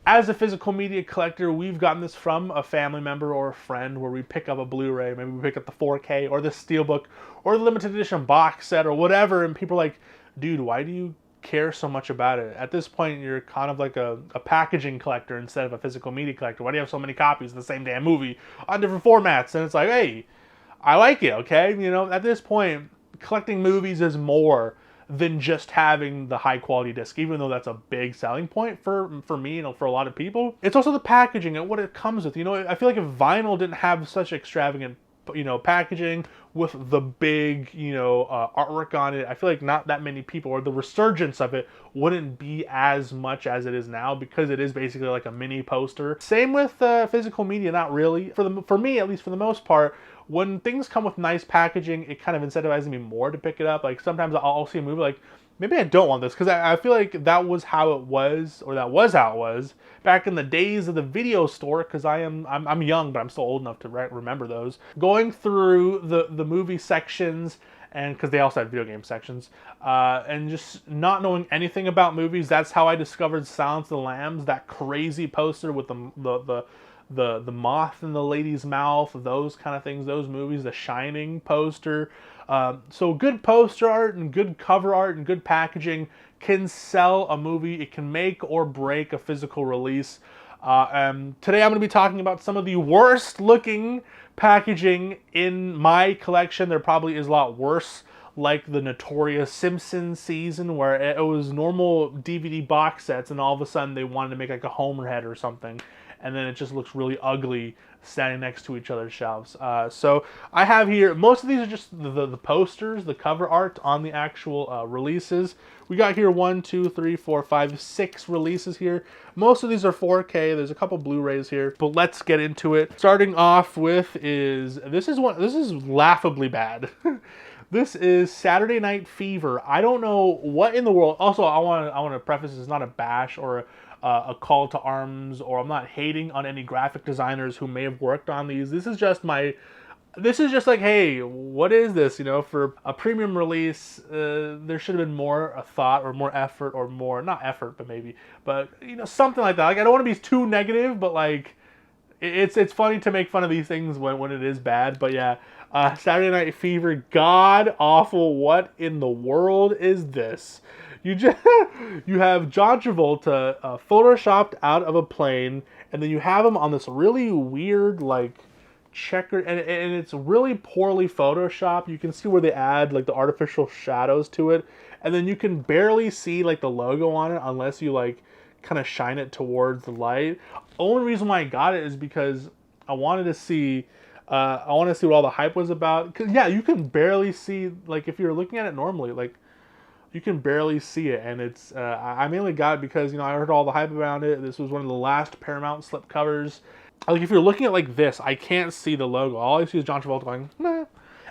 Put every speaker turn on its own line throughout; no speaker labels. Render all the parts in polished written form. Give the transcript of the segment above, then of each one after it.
as a physical media collector, we've gotten this from a family member or a friend where we pick up a Blu-ray, maybe we pick up the 4K or the Steelbook or the limited edition box set or whatever, and people are like, dude, why do you care so much about it? At this point, you're kind of like a packaging collector instead of a physical media collector. Why do you have so many copies of the same damn movie on different formats? And it's like, hey, I like it, okay? You know, at this point, collecting movies is more than just having the high quality disc, even though that's a big selling point for me and for a lot of people. It's also the packaging and what it comes with. You know, I feel like if vinyl didn't have such extravagant, you know, packaging with the big, you know, artwork on it, I feel like not that many people, or the resurgence of it wouldn't be as much as it is now, because it is basically like a mini poster. Same with physical media, not really. For me, at least for the most part, when things come with nice packaging, it kind of incentivizes me more to pick it up. Like sometimes I'll see a movie like, maybe I don't want this, because I feel like that was how it was, or that was how it was back in the days of the video store, because I'm young, but I'm still old enough to remember those. Going through the movie sections, and because they also had video game sections, and just not knowing anything about movies, that's how I discovered Silence of the Lambs, that crazy poster with the moth in the lady's mouth, those kind of things, those movies, the Shining poster. So good poster art and good cover art and good packaging can sell a movie. It can make or break a physical release. Today I'm going to be talking about some of the worst looking packaging in my collection. There probably is a lot worse, like the notorious Simpsons season where it was normal DVD box sets and all of a sudden they wanted to make like a Homer head or something, and then it just looks really ugly standing next to each other's shelves. So I have here, most of these are just the posters, the cover art on the actual releases. We got here 1, 2, 3, 4, 5, 6 releases here. Most of these are 4K. There's a couple Blu-rays here, but let's get into it. Starting off with this is laughably bad. This is Saturday Night Fever. I don't know what in the world. Also, I want to preface, this is not a bash or a call to arms, or I'm not hating on any graphic designers who may have worked on these. This is just like, hey, what is this? You know, for a premium release, there should have been more thought or more effort, or more, not effort, but maybe, but you know, something like that. Like, I don't want to be too negative, but like, it's funny to make fun of these things when it is bad. But yeah, Saturday Night Fever, god awful. What in the world is this? You have John Travolta photoshopped out of a plane, and then you have him on this really weird, like, checkered, and it's really poorly photoshopped. You can see where they add like the artificial shadows to it, and then you can barely see like the logo on it unless you like kind of shine it towards the light. Only reason why I got it is because I wanted to see what all the hype was about. Cause yeah, you can barely see, like if you're looking at it normally, like you can barely see it, and it's I mainly got it because, you know, I heard all the hype around it. This was one of the last Paramount slipcovers. Like, if you're looking at like this, I can't see the logo. All I see is John Travolta going, nah.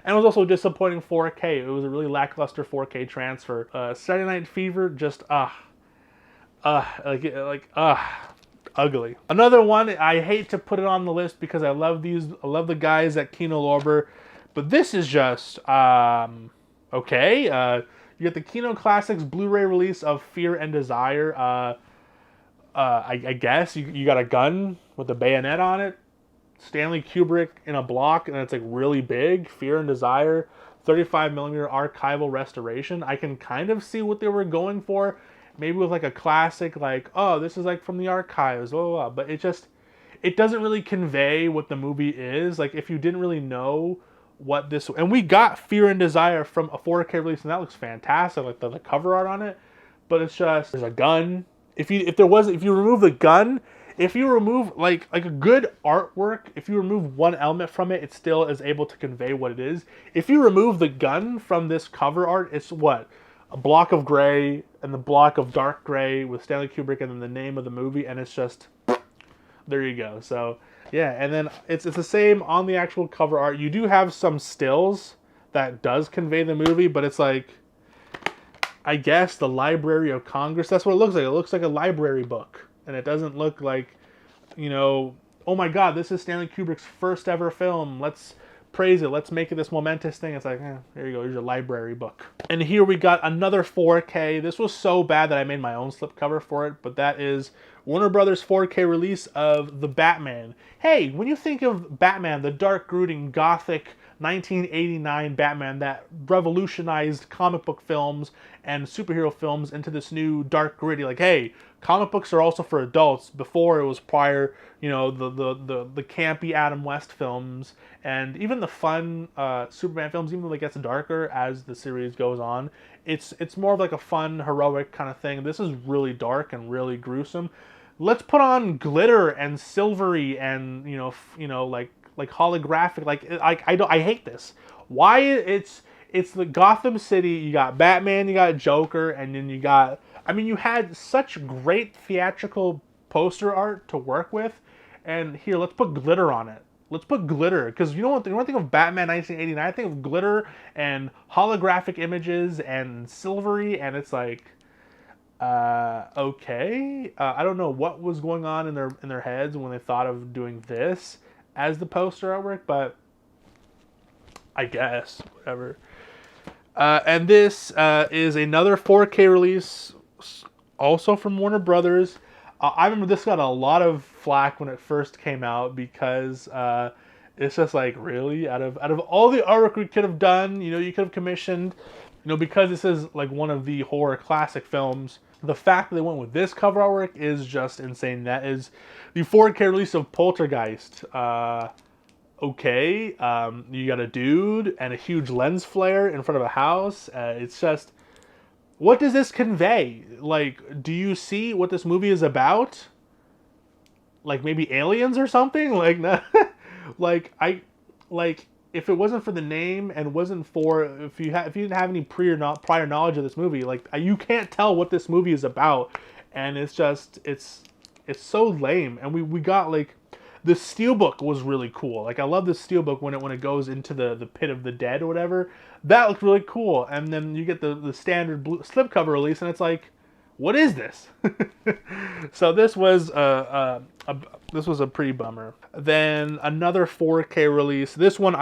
And it was also disappointing 4K. It was a really lackluster 4K transfer. Saturday Night Fever, just ugly. Another one, I hate to put it on the list because I love the guys at Kino Lorber, but this is just okay. You get the Kino Classics Blu-ray release of Fear and Desire. I guess you got a gun with a bayonet on it, Stanley Kubrick in a block, and it's like really big. Fear and Desire, 35mm archival restoration. I can kind of see what they were going for, maybe with like a classic, like, oh, this is like from the archives, blah, blah, blah. But it doesn't really convey what the movie is. Like, if you didn't really know what this, and we got Fear and Desire from a 4K release, and that looks fantastic, like the cover art on it. But it's just, there's a gun. If you remove the gun, if you remove like a good artwork, if you remove one element from it, it still is able to convey what it is. If you remove the gun from this cover art, it's what? A block of gray and the block of dark gray with Stanley Kubrick and then the name of the movie, and it's just, there you go. So yeah, and then it's the same on the actual cover art. You do have some stills that does convey the movie, but it's like, I guess the Library of Congress, that's what it looks like. It looks like a library book. And it doesn't look like, you know, oh my god, this is Stanley Kubrick's first ever film. Let's praise it. Let's make it this momentous thing. It's like, there you go. Here's your library book. And here we got another 4K. This was so bad that I made my own slipcover for it, but that is Warner Brothers 4K release of The Batman. Hey, when you think of Batman, the dark, brooding, gothic 1989 Batman that revolutionized comic book films and superhero films into this new dark, gritty, like, hey, comic books are also for adults. Before, it was prior, you know, the campy Adam West films and even the fun Superman films, even though it gets darker as the series goes on. It's more of like a fun, heroic kind of thing. This is really dark and really gruesome. Let's put on glitter and silvery and like holographic. I hate this. Why it's the Gotham City. You got Batman, you got Joker, and then you got. I mean, you had such great theatrical poster art to work with, and here let's put glitter on it. Let's put glitter, because you know what? When I think of Batman 1989, I think of glitter and holographic images and silvery, and it's like, okay. I don't know what was going on in their heads when they thought of doing this as the poster artwork, but I guess whatever. And this is another 4K release, also from Warner Brothers. I remember this got a lot of flack when it first came out because it's just like, really, out of all the artwork we could have done, you could have commissioned, because this is like one of the horror classic films. The fact that they went with this cover artwork is just insane. That is the 4K release of Poltergeist. Okay, you got a dude and a huge lens flare in front of a house. It's just, what does this convey? Like, do you see what this movie is about? Like maybe aliens or something? Like, no, if it wasn't for the name and wasn't for, if you didn't have any prior knowledge of this movie, like, you can't tell what this movie is about, and it's just, it's so lame. And we got like, the steelbook was really cool. Like, I love the steelbook when it goes into the pit of the dead or whatever. That looked really cool. And then you get the standard slipcover release, and it's like, what is this? So this was a pretty bummer. Then another 4K release. This one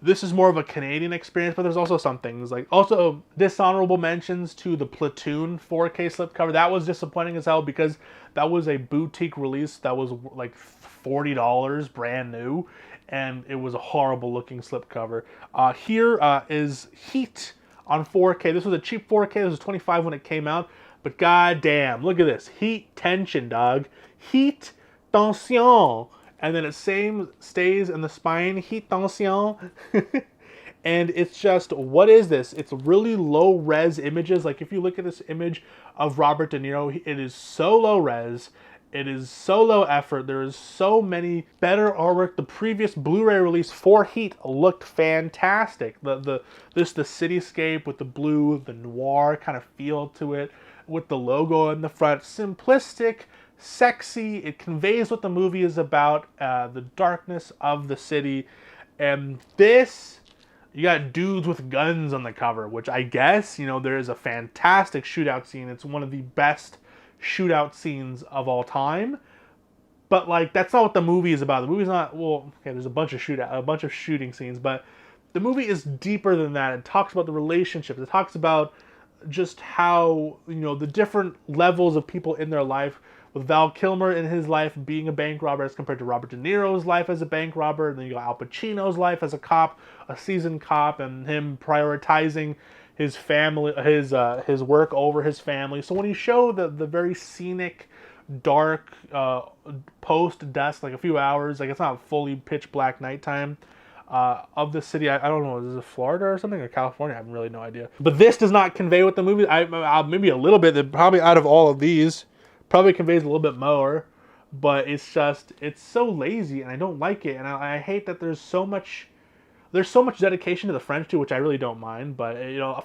this is more of a Canadian experience, but there's also some things like, also dishonorable mentions to the Platoon 4K slipcover. That was disappointing as hell because that was a boutique release that was like $40 brand new, and it was a horrible looking slipcover. Here is Heat on 4K. This was a cheap 4K. This was $25 when it came out, but goddamn, look at this. Heat tension, dog. Heat tension. And then it stays in the spine. Heat tension. And it's just, what is this? It's really low res images. Like, if you look at this image of Robert De Niro, it is so low res. It is so low effort. There is so many better artwork. The previous Blu-ray release for Heat looked fantastic. The cityscape with the blue, the noir kind of feel to it, with the logo in the front. Simplistic, sexy. It conveys what the movie is about, the darkness of the city. And this, you got dudes with guns on the cover, which I guess, there is a fantastic shootout scene. It's one of the best shootout scenes of all time. But like, that's not what the movie is about. The movie's not, well, okay, there's a bunch of shooting scenes, but the movie is deeper than that. It talks about the relationships. It talks about just how, the different levels of people in their life, with Val Kilmer in his life being a bank robber as compared to Robert De Niro's life as a bank robber, and then you got Al Pacino's life as a cop, a seasoned cop, and him prioritizing his family, his work over his family. So when you show the very scenic, dark, post-dusk, like a few hours, like it's not fully pitch black nighttime, of the city. I don't know, is it Florida or something, or California? I have really no idea. But this does not convey what the movie, maybe a little bit, probably out of all of these, probably conveys a little bit more, but it's just, it's so lazy, and I don't like it, and I hate that there's so much dedication to the French too, which I really don't mind, but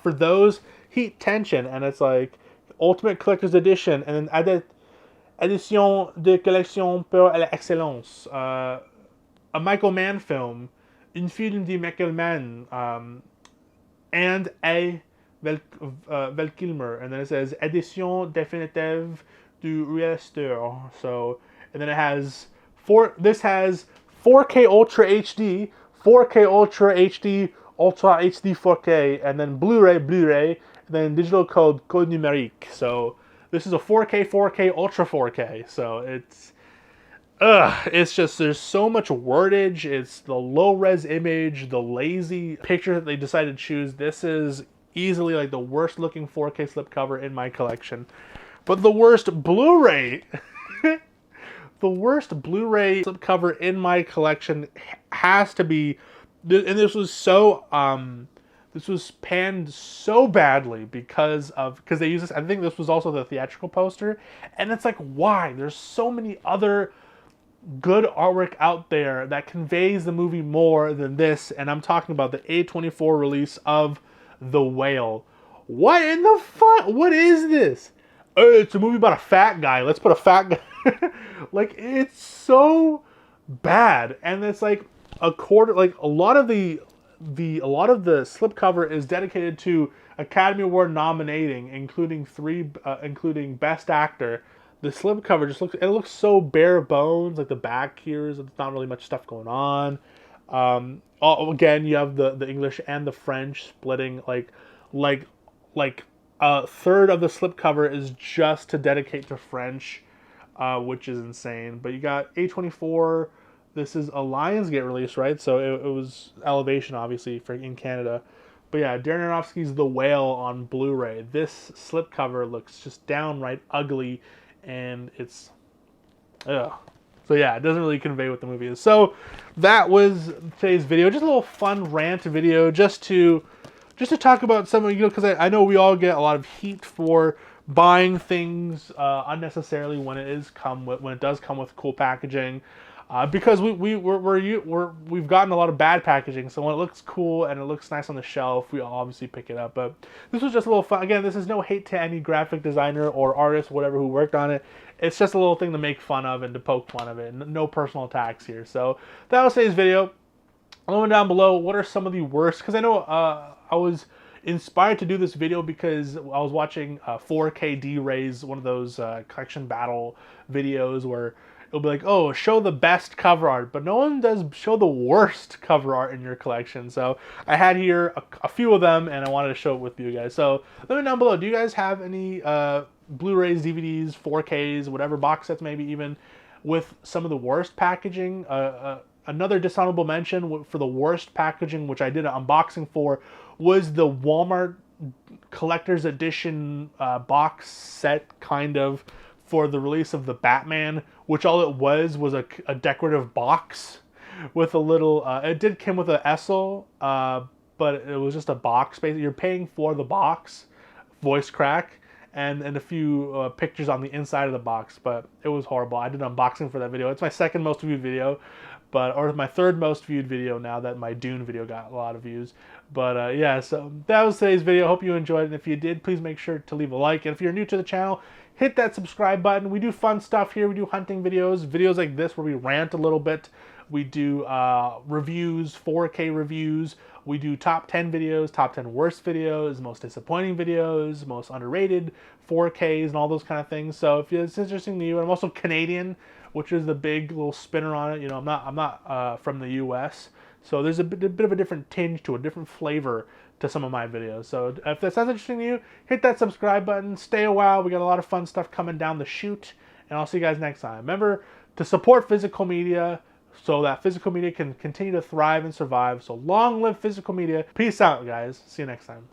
for those, Heat tension, and it's like Ultimate Collector's Edition, and then Edition de Collection pour l'excellence, a Michael Mann film, Un film de Michael Mann, and a Val Kilmer, and then it says Edition définitive du Réalisateur. So, and then it has this has 4K Ultra HD, 4K Ultra HD, Ultra HD 4K, and then Blu-ray, and then digital code numérique. So this is a 4K, 4K, Ultra 4K. So it's just, there's so much wordage. It's the low-res image, the lazy picture that they decided to choose. This is easily like the worst looking 4K slipcover in my collection. But the worst Blu-ray, the worst Blu-ray slipcover in my collection has to be, and this was so, this was panned so badly because they used this. I think this was also the theatrical poster, and it's like, why? There's so many other good artwork out there that conveys the movie more than this, and I'm talking about the A24 release of The Whale. What in the fuck? What is this? It's a movie about a fat guy. Let's put a fat guy. Like, it's so bad, and it's like a quarter. Like a lot of the slipcover is dedicated to Academy Award nominating, including including Best Actor. The slipcover just looks so bare bones. Like the back here is not really much stuff going on. Again, you have the English and the French splitting. Like a third of the slipcover is just to dedicate to French, which is insane. But you got A24. This is a Lionsgate release, right? So it was Elevation, obviously, in Canada. But yeah, Darren Aronofsky's The Whale on Blu-ray. This slipcover looks just downright ugly, and it's, ugh. So yeah, it doesn't really convey what the movie is. So that was today's video. Just a little fun rant video, just to talk about some of, because I know we all get a lot of heat for buying things unnecessarily when it does come with cool packaging. Because we've gotten a lot of bad packaging, so when it looks cool and it looks nice on the shelf, we obviously pick it up. But this was just a little fun. Again, this is no hate to any graphic designer or artist, whatever, who worked on it. It's just a little thing to make fun of and to poke fun of it. No personal attacks here. So that was today's video. Comment down below, what are some of the worst? Because I know I was inspired to do this video because I was watching 4K D-Rays, one of those collection battle videos where it'll be like, oh, show the best cover art, but no one does show the worst cover art in your collection. So I had here a few of them, and I wanted to show it with you guys. So let me know down below, do you guys have any Blu-rays, DVDs, 4Ks, whatever, box sets maybe even, with some of the worst packaging? Another dishonorable mention for the worst packaging, which I did an unboxing for, was the Walmart Collector's Edition box set, kind of, for the release of the Batman, which all it was a decorative box with a little, it did come with an easel, but it was just a box. Basically, you're paying for the box, voice crack, and a few pictures on the inside of the box, but it was horrible. I did an unboxing for that video. It's my second most viewed video, or my third most viewed video now that my Dune video got a lot of views. But yeah, so that was today's video. Hope you enjoyed it, and if you did, please make sure to leave a like. And if you're new to the channel, hit that subscribe button. We do fun stuff here. We do hunting videos like this where we rant a little bit. We do reviews, 4K reviews. We do top 10 videos, top 10 worst videos, most disappointing videos, most underrated 4Ks, and all those kind of things. So if it's interesting to you, and I'm also Canadian, which is the big little spinner on it. You know, I'm not from the U.S., so there's a bit of a different tinge to a different flavor to some of my videos. So if that sounds interesting to you, hit that subscribe button. Stay a while. We got a lot of fun stuff coming down the chute, and I'll see you guys next time. Remember to support physical media so that physical media can continue to thrive and survive. So long live physical media. Peace out, guys. See you next time.